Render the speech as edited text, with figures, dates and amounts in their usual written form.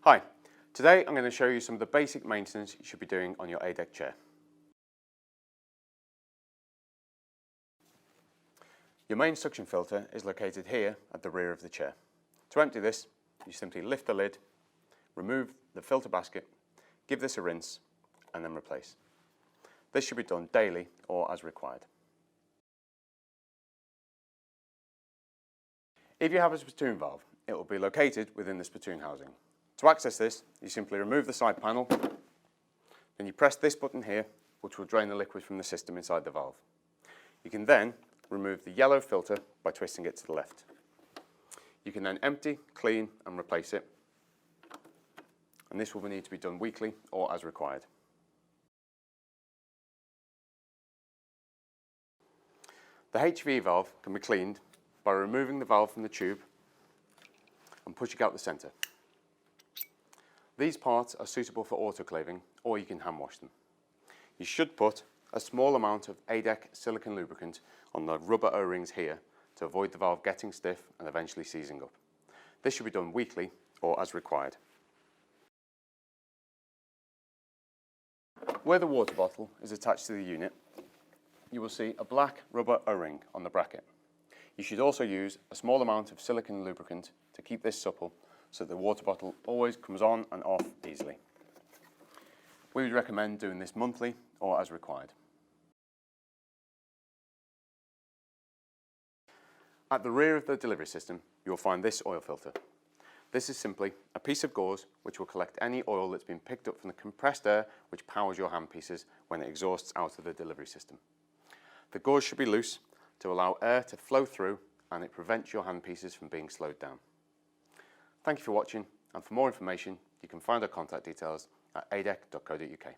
Hi, today I'm going to show you some of the basic maintenance you should be doing on your A-dec chair. Your main suction filter is located here at the rear of the chair. To empty this, you simply lift the lid, remove the filter basket, give this a rinse and then replace. This should be done daily or as required. If you have a Spittoon valve, it will be located within the Spittoon housing. To access this, you simply remove the side panel, then you press this button here, which will drain the liquid from the system inside the valve. You can then remove the yellow filter by twisting it to the left. You can then empty, clean and replace it, and this will need to be done weekly or as required. The HV valve can be cleaned by removing the valve from the tube and pushing out the centre. These parts are suitable for autoclaving, or you can hand wash them. You should put a small amount of A-dec silicone lubricant on the rubber O-rings here to avoid the valve getting stiff and eventually seizing up. This should be done weekly or as required. Where the water bottle is attached to the unit, you will see a black rubber O-ring on the bracket. You should also use a small amount of silicone lubricant to keep this supple so the water bottle always comes on and off easily. We would recommend doing this monthly or as required. At the rear of the delivery system, you will find this oil filter. This is simply a piece of gauze which will collect any oil that's been picked up from the compressed air which powers your handpieces when it exhausts out of the delivery system. The gauze should be loose to allow air to flow through, and it prevents your handpieces from being slowed down. Thank you for watching, and for more information you can find our contact details at adec.co.uk.